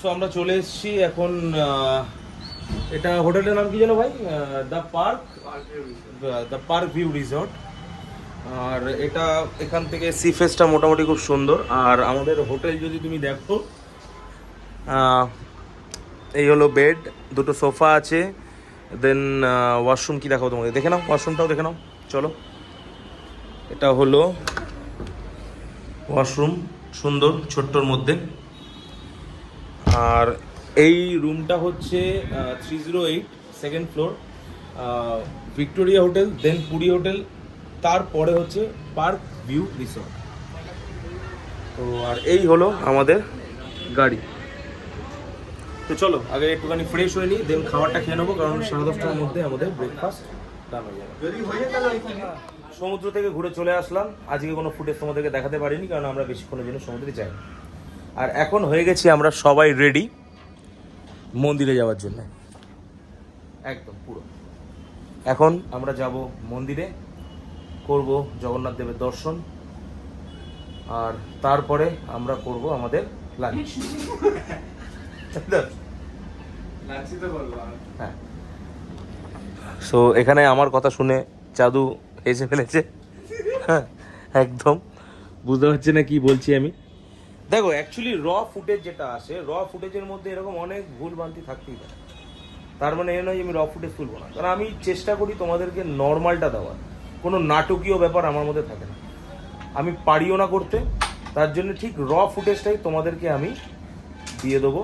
So আমরা চলে এসেছি এখন। এটা হোটেলের নাম কি জানো ভাই? The park view resort. আর এটা এখান থেকে সি ফেসটা মোটামুটি খুব সুন্দর। আর আমাদের হোটেল যদি তুমি দেখো, এই হলো বেড, দুটো সোফা আছে, দেন ওয়াশরুম। কি দেখাবো তোমাকে? দেখে নাও, ওয়াশরুমটাও দেখে নাও, চলো। এটা হলো ওয়াশরুম, সুন্দর ছোট্টর মধ্যে। আর এই রুমটা হচ্ছে 308 সেকেন্ড ফ্লোর, ভিক্টোরিয়া হোটেল, দেন পুরী হোটেল, তারপরে হচ্ছে পার্ক ভিউ রিসর্ট। তো আর এই হলো আমাদের গাড়ি। তো চলো আগে একটুখানি ফ্রেশ হয়ে নিই, দেন খাবারটা খেয়ে নেবো, কারণ 10:30টার মধ্যে আমাদের ব্রেকফাস্ট ডান হয়ে যাবে। সমুদ্র থেকে ঘুরে চলে আসলাম। আজকে কোনো ফুটেজ তোমাদেরকে দেখাতে পারিনি, কারণ আমরা বেশিক্ষণের জন্য সমুদ্রে যাই। আর এখন হয়ে গেছি আমরা সবাই রেডি মন্দিরে যাওয়ার জন্য, একদম পুরো। এখন আমরা যাব মন্দিরে, করব জগন্নাথ দেবের দর্শন, আর তারপরে আমরা করব আমাদের লাঞ্চ। হ্যাঁ, সো এখানে আমার কথা শুনে চাদু এসে ফেলেছে। হ্যাঁ, একদম বুঝতে পারছি না কি বলছি আমি। দেখো, অ্যাকচুয়ালি র ফুটেজ যেটা আসে, র ফুটেজের মধ্যে এরকম অনেক ভুল ভ্রান্তি থাকতেই পারে। তার মানে এ নয় যে আমি র ফুটেজ তুলবো না, কারণ আমি চেষ্টা করি তোমাদেরকে নর্মালটা দেওয়ার। কোনো নাটকীয় ব্যাপার আমার মধ্যে থাকে না, আমি পারিও না করতে। তার জন্য ঠিক র ফুটেজটাই তোমাদেরকে আমি দিয়ে দেবো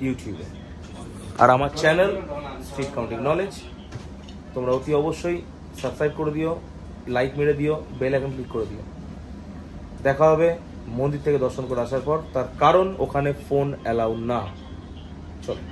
ইউটিউবে। আর আমার চ্যানেল স্ট্রিট কাউন্টিং নলেজ, তোমরা অতি অবশ্যই সাবস্ক্রাইব করে দিও, লাইক মেরে দিও, বেল আইকন ক্লিক করে দিও। দেখা হবে মন্দির থেকে দর্শন করে আসার পর, তার কারণ ওখানে ফোন অ্যালাউ না। চলো।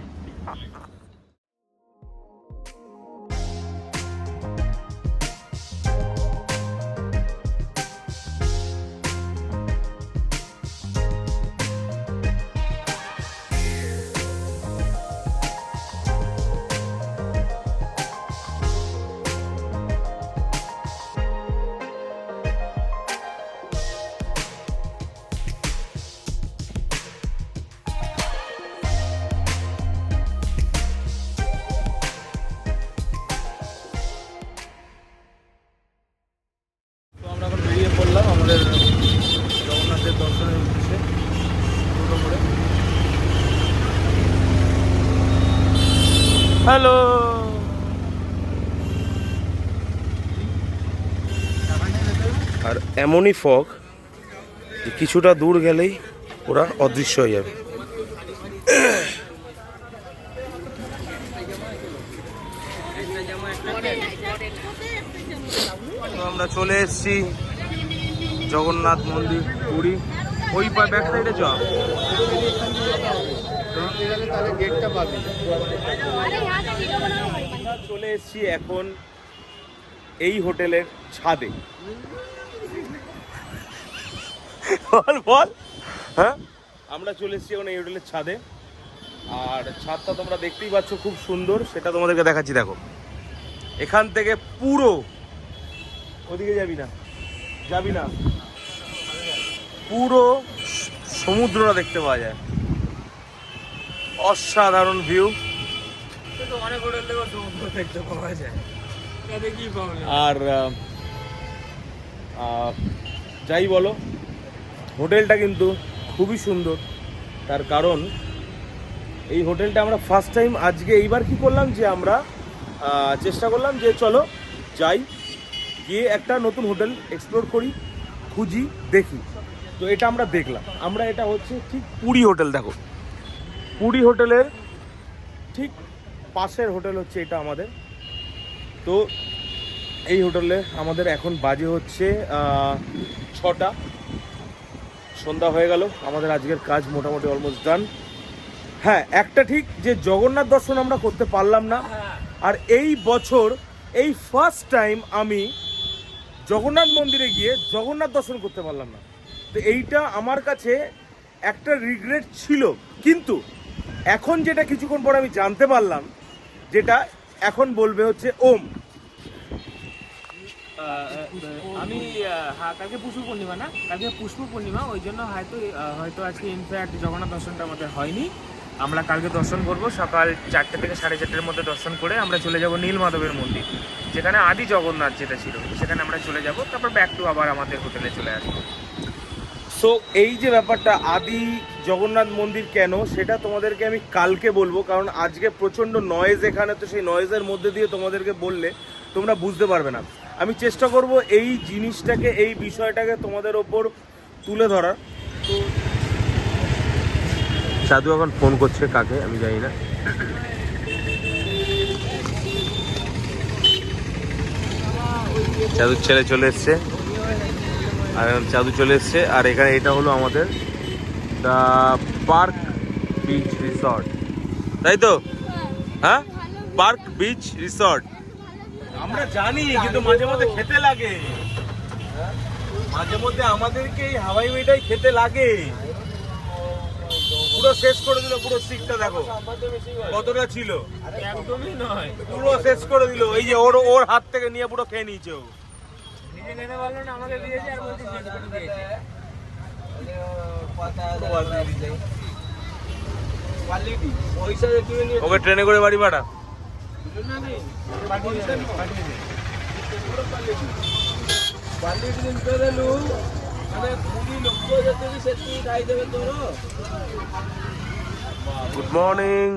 আমরা এখন বেরিয়ে পড়লাম আমাদের জগন্নাথের দর্শনের উদ্দেশ্যে টোটো করে। হ্যালো, আর এমনই ফগ যে কিছুটা দূর গেলেই ওরা অদৃশ্য হয়ে যাবে। তো আমরা চলে এসেছি জগন্নাথ মন্দির পুরী। ওই ব্যাক সাইডে চ, চলে এসেছি এখন এই হোটেলের ছাদে। বল বল। হ্যাঁ, আমরা চলে এসেছি এখন এই হোটেলের ছাদে। আর ছাদটা তোমরা দেখতেই পাচ্ছ, খুব সুন্দর। সেটা তোমাদেরকে দেখাচ্ছি। দেখো, এখান থেকে পুরো ওদিকে যাবি না, যাবি না, পুরো সমুদ্রটা দেখতে পাওয়া যায়। অসাধারণ ভিউ। আর যাই বলো, হোটেলটা কিন্তু খুবই সুন্দর। তার কারণ এই হোটেলটা আমরা ফার্স্ট টাইম আজকে এইবার কি করলাম, যে আমরা চেষ্টা করলাম যে চলো যাই, গিয়ে একটা নতুন হোটেল এক্সপ্লোর করি, খুঁজি, দেখি। তো এটা আমরা দেখলাম। আমরা এটা হচ্ছে ঠিক পুরী হোটেল। দেখো, পুরী হোটেলের ঠিক পাশের হোটেল হচ্ছে এটা আমাদের। তো এই হোটেলে আমাদের এখন বাজে হচ্ছে 6টা, সন্ধ্যা হয়ে গেল। আমাদের আজকের কাজ মোটামুটি অলমোস্ট ডান। হ্যাঁ, একটা ঠিক যে জগন্নাথ দর্শন আমরা করতে পারলাম না। আর এই বছর এই ফার্স্ট টাইম আমি জগন্নাথ মন্দিরে গিয়ে জগন্নাথ দর্শন করতে পারলাম না। তো এইটা আমার কাছে একটা রিগ্রেট ছিল। কিন্তু এখন যেটা কিছুক্ষণ পর আমি জানতে পারলাম, যেটা এখন বলবে হচ্ছে ওম। আমি হ্যাঁ, কালকে পুষ্প পূর্ণিমা না, কালকে পুষ্প পূর্ণিমা, ওই জন্য হয়তো আজকে ইনফ্যাক্ট জগন্নাথ দর্শনটা আমাদের হয়নি। আমরা কালকে দর্শন করব সকাল 4টে থেকে 4:30-এর মধ্যে দর্শন করে আমরা চলে যাব নীলমাধবের মন্দির, যেখানে আদি জগন্নাথ যেটা ছিল সেখানে আমরা চলে যাব, তারপর ব্যাক টু আবার আমাদের হোটেলে চলে আসবো। সো এই যে ব্যাপারটা আদি জগন্নাথ মন্দির কেন সেটা তোমাদেরকে আমি কালকে বলবো, কারণ আজকে প্রচণ্ড নয়েজ এখানে, তো সেই নয়েজের মধ্যে দিয়ে তোমাদেরকে বললে তোমরা বুঝতে পারবে না। আমি চেষ্টা করব এই জিনিসটাকে, এই বিষয়টাকে তোমাদের ওপর তুলে ধরার। তো সাধু এখন ফোন করছে, কাকে আমি জানি না। চাঁদুর ছেলে চলে এসছে, আর চাঁদু চলে এসছে। আর এখানে এটা হলো আমাদের দ্য পার্ক বিচ রিসর্ট, তাই তো? হ্যাঁ, পার্ক বিচ রিসর্ট। আমরা জানি, কিন্তু মাঝে মধ্যে খেতে লাগে, মাঝে মধ্যে আমাদেরকে এই হাওয়াই মিঠাই খেতে লাগে। পুরো শেষ করে দিল, পুরো স্টিকটা দেখো কতটা ছিল, একদমই নয়, পুরো শেষ করে দিল। এই যে ওর হাত থেকে নিয়ে পুরো খেয়ে নিয়েছে ও। নিজে খেতে পারলো না, আমাকে দিয়েছে আর বলছে শেষ করে দিয়েছে। ওকে ট্রেনে করে বাড়ি পাঠা।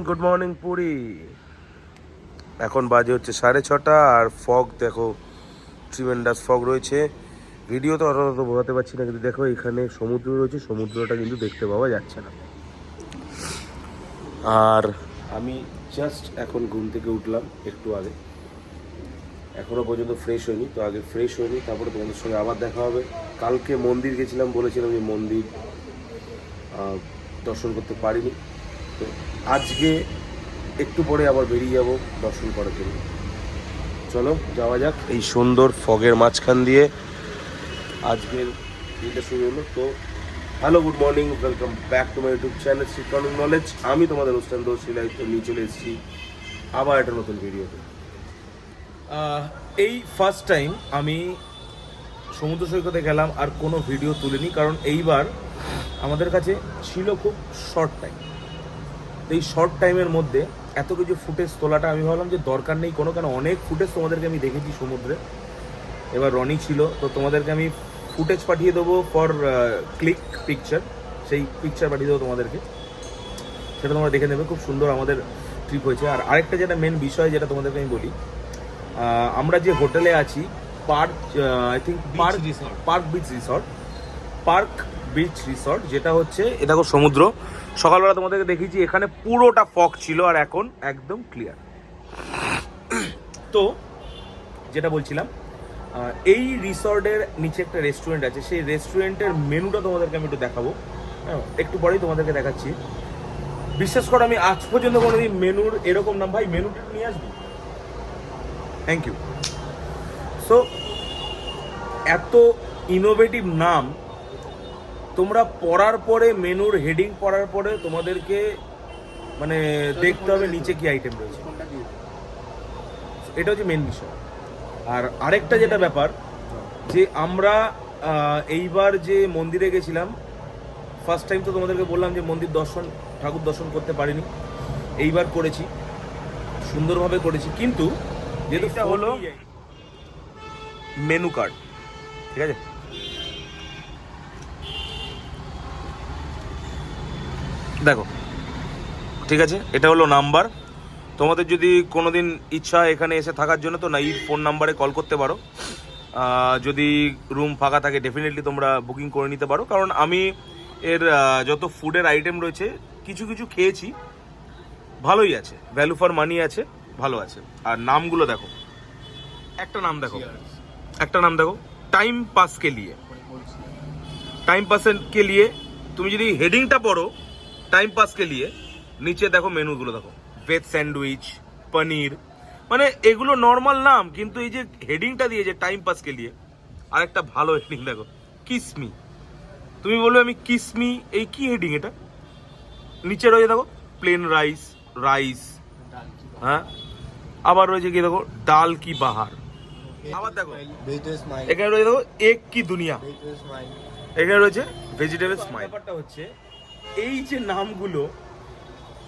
Good morning Puri. এখন বাজে হচ্ছে 6:30 আর ফগ দেখো, ট্রিমেন্ডাস ফগ রয়েছে। ভিডিও তো অত বোঝাতে পারছি না, কিন্তু দেখো এখানে সমুদ্র রয়েছে, সমুদ্রটা কিন্তু দেখতে পাওয়া যাচ্ছে না। আর আমি জাস্ট এখন ঘুম থেকে উঠলাম একটু আগে, এখনও পর্যন্ত ফ্রেশ হয়নি। তো আগে ফ্রেশ হয়নি, তারপরে তোমাদের সঙ্গে আবার দেখা হবে। কালকে মন্দির গেছিলাম, বলেছিলাম যে মন্দির দর্শন করতে পারিনি, তো আজকে একটু পরে আবার বেরিয়ে যাব দর্শন করার জন্য। চলো যাওয়া যাক। এই সুন্দর ফগের মাঝখান দিয়ে আজকের দিনটা শুরু হলো। তো hello, good morning, welcome back to my YouTube channel economic knowledge. আমি তোমাদের অনুষ্ঠান দোষিলাই তো নিয়ে চলে এসেছি আবার একটা নতুন ভিডিওতে। এই ফার্স্ট টাইম আমি সমুদ্র সৈকতে গেলাম আর কোনো ভিডিও তুলিনি, কারণ এইবার আমাদের কাছে ছিল খুব শর্ট টাইম। এই শর্ট টাইমের মধ্যে এত কিছু ফুটেজ তোলাটা আমি ভাবলাম যে দরকার নেই কোনো, কেন অনেক ফুটেজ তোমাদেরকে আমি দেখেছি সমুদ্রে। এবার রনি ছিল, তো তোমাদেরকে আমি ফুটেজ পাঠিয়ে দেবো ফর ক্লিক পিকচার, সেই পিকচার পাঠিয়ে দেবো তোমাদেরকে, সেটা তোমরা দেখে নেবে। খুব সুন্দর আমাদের ট্রিপ হয়েছে। আর আরেকটা যেটা মেন বিষয়, যেটা তোমাদেরকে আমি বলি, আমরা যে হোটেলে আছি পার্ক বিচ রিসর্ট, যেটা হচ্ছে এ দেখো সমুদ্র। সকালবেলা তোমাদেরকে দেখিয়েছি, এখানে পুরোটা ফগ ছিল আর এখন একদম ক্লিয়ার। তো যেটা বলছিলাম, এই রিসর্টের নিচে একটা রেস্টুরেন্ট আছে, সেই রেস্টুরেন্টের মেনুটা তোমাদেরকে আমি একটু দেখাবো। হ্যাঁ, একটু পরেই তোমাদেরকে দেখাচ্ছি। বিশ্বাস করো আমি আজ পর্যন্ত কোনোদিন মেনুর এরকম নাম, ভাই মেনুটা নিয়ে আসবো, থ্যাংক ইউ। সো এত ইনোভেটিভ নাম তোমরা পড়ার পরে, মেনুর হেডিং পড়ার পরে তোমাদেরকে মানে দেখতে হবে নিচে কি আইটেম রয়েছে, এটা হচ্ছে মেন বিষয়। আর আরেকটা যেটা ব্যাপার, যে আমরা এইবার যে মন্দিরে গেছিলাম ফার্স্ট টাইম, তো তোমাদেরকে বললাম যে মন্দির দর্শন, ঠাকুর দর্শন করতে পারিনি, এইবার করেছি, সুন্দরভাবে করেছি। কিন্তু যেটা হলো মেনু কার্ড, ঠিক আছে, দেখো ঠিক আছে, এটা হলো নাম্বার। তোমাদের যদি কোনোদিন ইচ্ছা হয় এখানে এসে থাকার জন্য, তো না এই ফোন নাম্বারে কল করতে পারো। যদি রুম ফাঁকা থাকে ডেফিনেটলি তোমরা বুকিং করে নিতে পারো, কারণ আমি এর যত ফুডের আইটেম রয়েছে কিছু কিছু খেয়েছি, ভালোই আছে, ভ্যালু ফর মানি আছে, ভালো আছে। আর নামগুলো দেখো, একটা নাম দেখো, টাইম পাস কে লিয়ে, তুমি যদি হেডিংটা পড়ো টাইম পাস কে লিয়ে, নিচে দেখো মেনুগুলো দেখো, ভেজ স্যান্ডউইচ, পনির, মানে এগুলো নর্মাল নাম, কিন্তু এই যে হেডিংটা দিয়েছে টাইম পাস কে লিয়ে, আর একটা ভালো হেডিং দেখো, কিসমি। তুমি বলবে আমি কিসমি, এই কি হেডিং এটা? নিচে রয়েছে দেখো প্লেন রাইস, হ্যাঁ, আবার রয়েছে কি দেখো ডাল কি বাহার, আবার দেখো এখানে রয়েছে দেখো এক কি দুনিয়া, এখানে রয়েছে ভেজিটেবল স্মাইল। ব্যাপারটা হচ্ছে এই যে নামগুলো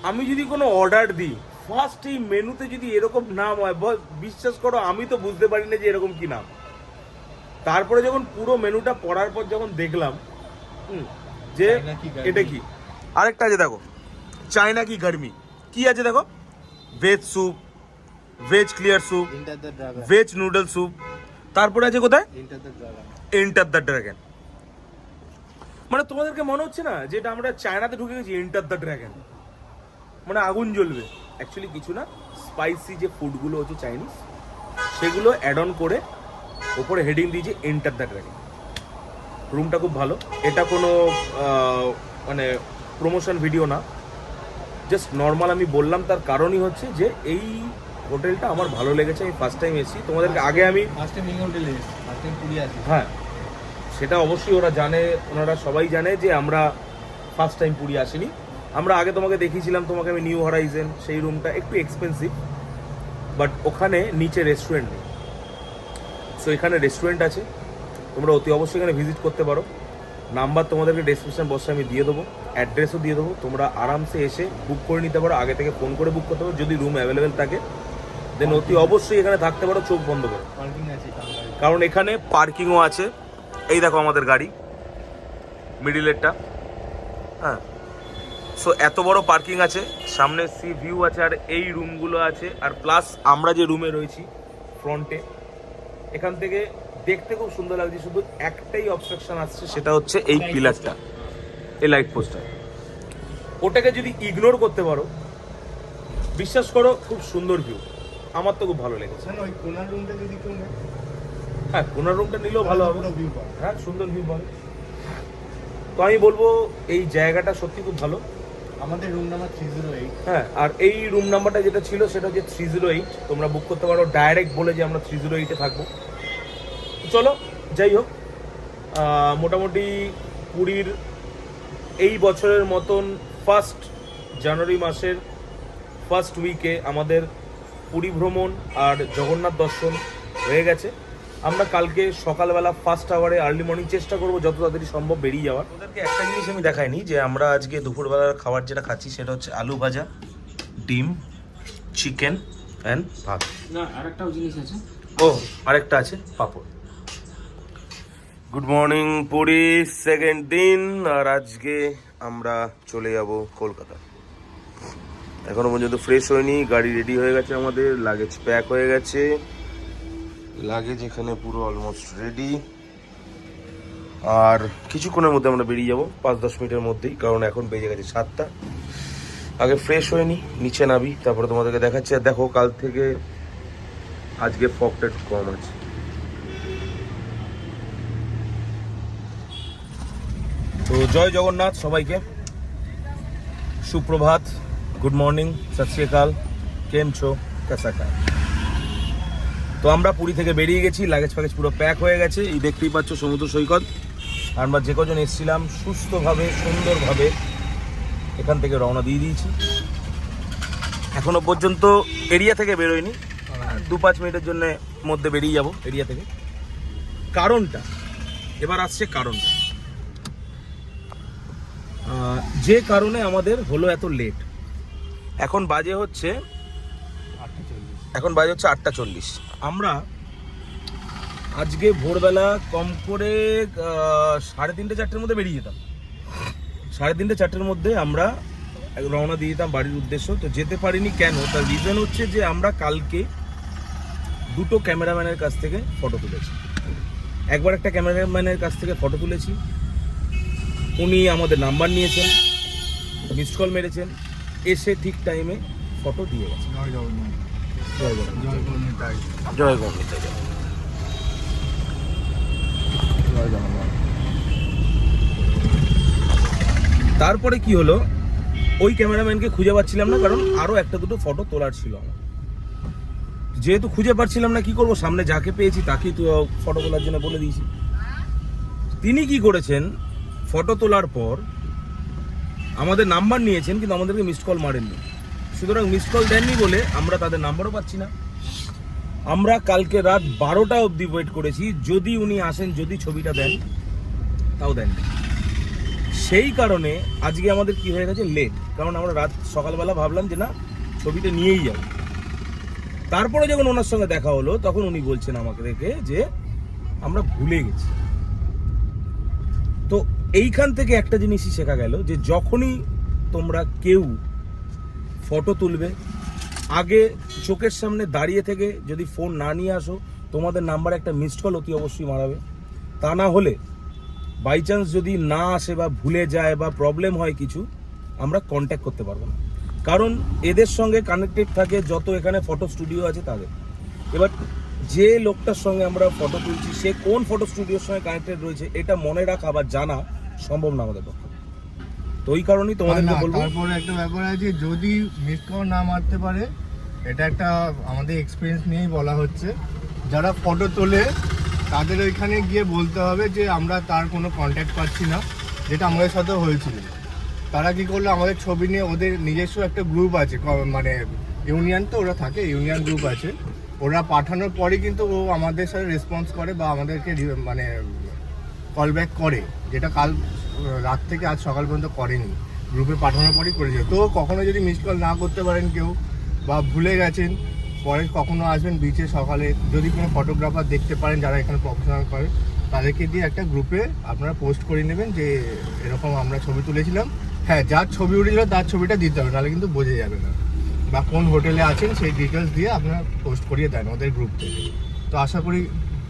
আমি যদি কোনো অর্ডার দিই, ফার্স্ট এই মেনুতে যদি এরকম নাম হয়, বিশ্বাস করো আমি তো বুঝতে পারি না যে এরকম কি নাম। তারপরে যখন পুরো মেনুটা পড়ার পর যখন দেখলাম যে এটা কি, আরেকটা আছে দেখো, চায়না কি গরমি, কি আছে দেখো, veg soup, veg clear soup, veg noodle soup, তারপরে আছে কোথায় এন্টার দ্য ড্রাগন। মানে তোমাদেরকে মনে হচ্ছে না যে এটা আমরা চায়নাতে ঢুকে গেছি, এন্টার দ্য ড্রাগন মানে আগুন জ্বলবে। অ্যাকচুয়ালি কিছু না, স্পাইসি যে ফুডগুলো হচ্ছে চাইনিজ, সেগুলো অ্যাড অন করে ওপরে হেডিং দিয়েছে এন্টার দ্য ড্রাগন। রুমটা খুব ভালো, এটা কোনো মানে প্রমোশন ভিডিও না, জাস্ট নর্মাল আমি বললাম। তার কারণই হচ্ছে যে এই হোটেলটা আমার ভালো লেগেছে, আমি ফার্স্ট টাইম এসেছি। তোমাদেরকে আগে আমি হ্যাঁ সেটা অবশ্যই ওরা জানে, ওনারা সবাই জানে যে আমরা ফার্স্ট টাইম পুরী আসিনি। আমরা আগে তোমাকে দেখিয়েছিলাম, তোমাকে আমি নিউ হরাইজেন, সেই রুমটা একটু এক্সপেন্সিভ, বাট ওখানে নিচে রেস্টুরেন্ট নেই। সো এখানে রেস্টুরেন্ট আছে, তোমরা অতি অবশ্যই এখানে ভিজিট করতে পারো। নাম্বার তোমাদেরকে ডেসক্রিপশন বক্সে আমি দিয়ে দেবো, অ্যাড্রেসও দিয়ে দেবো, তোমরা আরামসে এসে বুক করে নিতে পারো। আগে থেকে ফোন করে বুক করতে পারো, যদি রুম অ্যাভেলেবেল থাকে দেন অতি অবশ্যই এখানে থাকতে পারো চোখ বন্ধ করে, কারণ এখানে পার্কিংও আছে। এই দেখো আমাদের গাড়ি, মিডিলেরটা, হ্যাঁ। সো এত বড় পার্কিং আছে, সামনে সি ভিউ আছে, আর এই রুমগুলো আছে, আর প্লাস আমরা যে রুমে রয়েছি ফ্রন্টে, এখান থেকে দেখতে খুব সুন্দর লাগছে। শুধু একটাই অবস্ট্রাকশন আসছে, সেটা হচ্ছে এই পিলারটা, এই লাইট পোস্টটা। ওটাকে যদি ইগনোর করতে পারো, বিশ্বাস করো খুব সুন্দর ভিউ। আমার তো খুব ভালো লেগেছে। হ্যাঁ কোনার রুমটা নিলেও ভালো হবে, হ্যাঁ সুন্দর ভিউ পাবে। তো আমি বলবো এই জায়গাটা সত্যি খুব ভালো। আমাদের রুম নাম্বার 308। হ্যাঁ, আর এই রুম নাম্বারটা যেটা ছিল সেটা হচ্ছে 308। তোমরা বুক করতে পারো ডাইরেক্ট বলে যে আমরা 308-এ থাকবো। চলো যাই হোক, মোটামুটি পুরীর এই বছরের মতন ফার্স্ট জানুয়ারি মাসের ফার্স্ট উইকে আমাদের পুরী ভ্রমণ আর জগন্নাথ দর্শন হয়ে গেছে। আমরা কালকে সকালবেলা ফার্স্ট আওয়ারে আর্লি মর্নিং চেষ্টা করবো যত তাড়াতাড়ি সম্ভব বেরিয়ে যাওয়ার। ওদেরকে একটা জিনিস আমি দেখাইনি যে আমরা আজকে দুপুরবেলার খাবার যেটা খাচ্ছি সেটা হচ্ছে আলু ভাজা, ডিম, চিকেন অ্যান্ড ভাত। না আরেকটাও জিনিস আছে, ও আরেকটা আছে পাপড়। গুড মর্নিং পুরী, সেকেন্ড দিন, আর আজকে আমরা চলে যাব কলকাতা। এখনো পর্যন্ত ফ্রেশ হয়নি, গাড়ি রেডি হয়ে গেছে আমাদের, লাগেজ প্যাক হয়ে গেছে, লাগেজ এখানে পুরো অলমোস্ট রেডি। আর কিছুক্ষণের মধ্যে আমরা বেরিয়ে যাব, 5-10 মিনিটের মধ্যেই, কারণ এখন বেজে গেছে 7টা। আগে ফ্রেশ হয়নি, নিচে নাবি, তারপরে তোমাদেরকে দেখাচ্ছি। আর দেখো কাল থেকে আজকে ফগটা একটু কম আছে। তো জয় জগন্নাথ সবাইকে, সুপ্রভাত, গুড মর্নিং, সত শ্রী আকাল, কেম ছো, কেসা কা। তো আমরা পুরী থেকে বেরিয়ে গেছি, লাগেজ ফ্যাগেজ পুরো প্যাক হয়ে গেছে। এই দেখতেই পাচ্ছ সমুদ্র সৈকত। আমরা যে কজন এসেছিলাম সুস্থভাবে সুন্দরভাবে এখান থেকে রওনা দিয়ে দিয়েছি। এখনো পর্যন্ত এরিয়া থেকে বেরোয়নি, 2-5 মিনিটের জন্য মধ্যে বেরিয়ে যাব এরিয়া থেকে। কারণটা এবার আসছে, কারণটা যে কারণে আমাদের হলো এত লেট। এখন বাজে হচ্ছে 8:40। আমরা আজকে ভোরবেলা কম করে 3:30-4টের মধ্যে বেরিয়ে যেতাম। 3:30-4টের মধ্যে আমরা রওনা দিয়ে যেতাম বাড়ির উদ্দেশ্য। তো যেতে পারিনি কেন, তার রিজন হচ্ছে যে আমরা কালকে 2টো ক্যামেরাম্যানের কাছ থেকে ফটো তুলেছি। একবার একটা ক্যামেরাম্যানের কাছ থেকে ফটো তুলেছি, উনি আমাদের নাম্বার নিয়েছেন, মিসড কল মেরেছেন, এসে ঠিক টাইমে ফটো দিয়ে গেছে। জয় গণিতাই। তারপরে কি হলো, ওই ক্যামেরাম্যানকে খুঁজে পাচ্ছিলাম না, কারণ আরো 1-2টো ফটো তোলার ছিল আমার। যেহেতু খুঁজে পাচ্ছিলাম না, কি করব, সামনে যাকে পেয়েছি তাকেই তো ফটো তোলার জন্য বলে দিয়েছি। তিনি কি করেছেন, ফটো তোলার পর আমাদের নাম্বার নিয়েছেন কিন্তু আমাদেরকে মিসড কল মারেননি। সুতরাং মিসড কল দেননি বলে আমরা তাদের নাম্বারও পাচ্ছি না। আমরা কালকে রাত 12টা অবধি ওয়েট করেছি, যদি উনি আসেন, যদি ছবিটা দেন, তাও দেননি। সেই কারণে আজকে আমাদের কি হয়ে গেছে, লেট। কারণ আমরা সকালবেলা ভাবলাম যে না ছবিটা নিয়েই যাবো। তারপরে যখন ওনার সঙ্গে দেখা হলো তখন উনি বলছেন আমাকে দেখে যে আমরা ভুলে গেছি। তো এইখান থেকে একটা জিনিসই শেখা গেল যে যখনই তোমরা কেউ ফটো তুলবে, আগে চোখের সামনে দাঁড়িয়ে থেকে যদি ফোন না নিয়ে আসো, তোমাদের নাম্বারে একটা মিসড কল অতি অবশ্যই মারাবে। তা না হলে বাই চান্স যদি না আসে বা ভুলে যায় বা প্রবলেম হয় কিছু, আমরা কন্ট্যাক্ট করতে পারবো না। কারণ এদের সঙ্গে কানেক্টেড থাকে যত এখানে ফটো স্টুডিও আছে তাদের। এবার যে লোকটার সঙ্গে আমরা ফটো তুলছি সে কোন ফটো স্টুডিওর সঙ্গে কানেক্টেড রয়েছে এটা মনে রাখা বা জানা সম্ভব না আমাদের পক্ষে। তো ওই কারণেই তোমাদেরকে বলবো। তারপরে একটা ব্যাপার আছে, যদি মিস কল না মারতে পারে, এটা একটা আমাদের এক্সপিরিয়েন্স নিয়েই বলা হচ্ছে, যারা ফটো তোলে তাদের ওইখানে গিয়ে বলতে হবে যে আমরা তার কোনো কন্ট্যাক্ট পাচ্ছি না, যেটা আমাদের সাথেও হয়েছিল। তারা কি করলো, আমাদের ছবি নিয়ে ওদের নিজস্ব একটা গ্রুপ আছে, মানে ইউনিয়ন তো ওরা থাকে, ইউনিয়ন গ্রুপ আছে, ওরা পাঠানোর পরে কিন্তু ও আমাদের সাথে রেসপন্স করে বা আমাদেরকে মানে কল ব্যাক করে, যেটা কাল রাত থেকে আজ সকাল পর্যন্ত করেনি, গ্রুপে পাঠানোর পরেই করেছে। তো কখনো যদি মিস কল না করতে পারেন কেউ বা ভুলে গেছেন, পরে কখনো আসবেন বিচে সকালে, যদি কোনো ফটোগ্রাফার দেখতে পারেন যারা এখানে প্রফেশনাল করে, তাদেরকে দিয়ে একটা গ্রুপে আপনারা পোস্ট করে নেবেন যে এরকম আমরা ছবি তুলেছিলাম। হ্যাঁ, যার ছবি উঠেছিল তার ছবিটা দিতে হবে, নাহলে কিন্তু বোঝা যাবে না। বা কোন হোটেলে আছেন সেই ডিটেলস দিয়ে আপনারা পোস্ট করিয়ে দেন ওদের গ্রুপ থেকে, তো আশা করি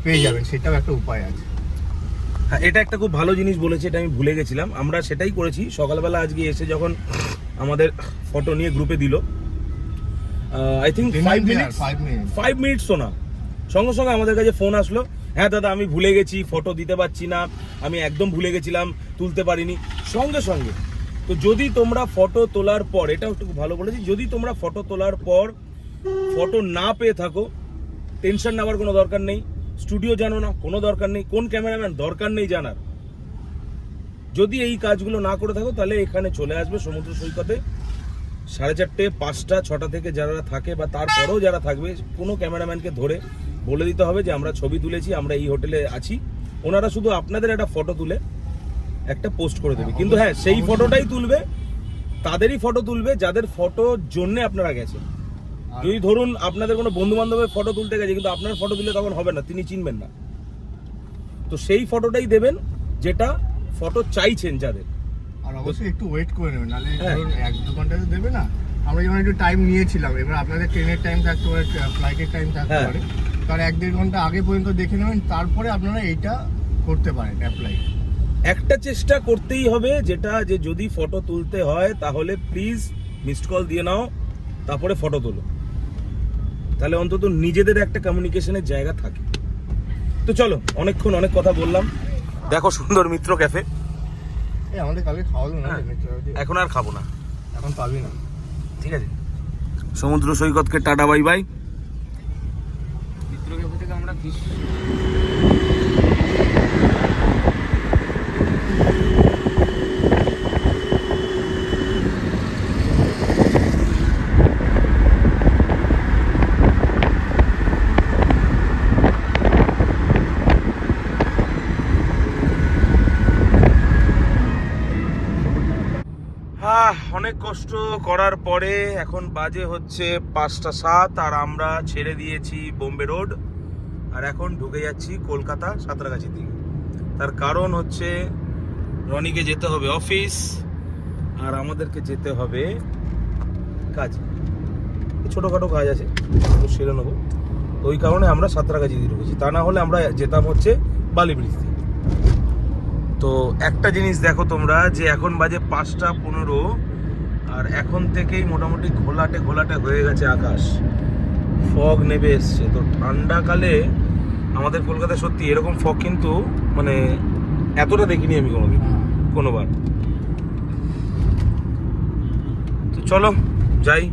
পেয়ে যাবেন, সেটাও একটা উপায় আছে। হ্যাঁ, এটা একটা খুব ভালো জিনিস বলেছে, এটা আমি ভুলে গেছিলাম। আমরা সেটাই করেছি সকালবেলা আজকে এসে যখন আমাদের ফটো নিয়ে গ্রুপে দিল, আই থিঙ্ক 5 মিনিটসও না, সঙ্গে সঙ্গে আমাদের কাছে ফোন আসলো, হ্যাঁ দাদা আমি ভুলে গেছি, ফটো দিতে পারছি না, আমি একদম ভুলে গেছিলাম, তুলতে পারিনি, সঙ্গে সঙ্গে। তো যদি তোমরা ফটো তোলার পর, এটাও একটু ভালো বলেছি, যদি তোমরা ফটো তোলার পর ফটো না পেয়ে থাকো, টেনশন নেওয়ার কোনো দরকার নেই। স্টুডিও জানো না, কোনো দরকার নেই, কোন ক্যামেরাম্যান দরকার নেই জানার। যদি এই কাজগুলো না করে থাকো তাহলে এখানে চলে আসবে সমুদ্র সৈকতে 4:30, 5টা, 6টা থেকে যারা থাকে বা তারপরেও যারা থাকবে, কোনো ক্যামেরাম্যানকে ধরে বলে দিতে হবে যে আমরা ছবি তুলেছি, আমরা এই হোটেলে আছি। ওনারা শুধু আপনাদের একটা ফটো তুলে একটা পোস্ট করে দেবে। কিন্তু হ্যাঁ, সেই ফটোটাই তুলবে, তাদেরই ফটো তুলবে যাদের ফটোর জন্য আপনারা গেছেন। যদি ধরুন আপনাদের কোনো বন্ধু বান্ধবের ফটো তুলতে গেছে কিন্তু আপনার ফটো দিলে তখন হবে না, তিনি চিনবেন না। তো সেই ফটোটাই দেবেন যেটা ফটো চাইছেন যাদের। আর অবশ্যই একটু ওয়েট করে নেবেন, নাহলে হ্যাঁ। ধরুন 1-2 ঘন্টা তো দেবে না। আমরা যেমন একটু টাইম নিয়েছিলাম, এবার আপনাদের ট্রেনের টাইম থাকতে পারে, ফ্লাইটের টাইম থাকতে হ্যাঁ। পারে, তার 1-1.5 ঘন্টা আগে পর্যন্ত দেখে নেবেন, তারপরে আপনারা এইটা করতে পারেন অ্যাপ্লাই। একটা চেষ্টা করতেই হবে, যেটা যে যদি ফটো তুলতে হয় তাহলে প্লিজ মিসড কল দিয়ে নাও, তারপরে ফটো তোলো, তাহলে অন্তত নিজেদের একটা কমিউনিকেশনের জায়গা থাকে। তো চলো, অনেকক্ষণ অনেক কথা বললাম। দেখো সুন্দর মিত্র ক্যাফে, এই আমাদের কালকে খাওয়া হলো না, হ্যাঁ। মিত্রবাবু। এখন আর খাবো না, এখন পাবি না। ঠিক আছে। সমুদ্র সৈকতকে টাটা বাই বাই। মিত্র ক্যাফে থেকে আমরা ফিশ অনেক কষ্ট করার পরে এখন বাজে হচ্ছে 5:07 আর আমরা ছেড়ে দিয়েছি বোম্বে রোড আর এখন ঢুকে যাচ্ছি কলকাতা সাঁতরাগাছির দিকে। তার কারণ হচ্ছে রনিকে যেতে হবে অফিস আর আমাদেরকে যেতে হবে কাজ, ছোটোখাটো কাজ আছে, তো সেরে নেবো। তো ওই কারণে আমরা সাঁতরাগাছি দিয়ে ঢুকেছি, তা না হলে আমরা যেতাম হচ্ছে বালি ব্রিজ দিয়ে। তো একটা জিনিস দেখো তোমরা, যে এখন বাজে 5:15 আর এখন থেকেই মোটামুটি ঘোলাটে ঘোলাটে হয়ে গেছে আকাশ, ফগ নেমে এসছে। তো ঠান্ডাকালে আমাদের কলকাতায় সত্যি এরকম ফগ কিন্তু মানে এতটা দেখিনি আমি কোনোবার। তো চলো যাই।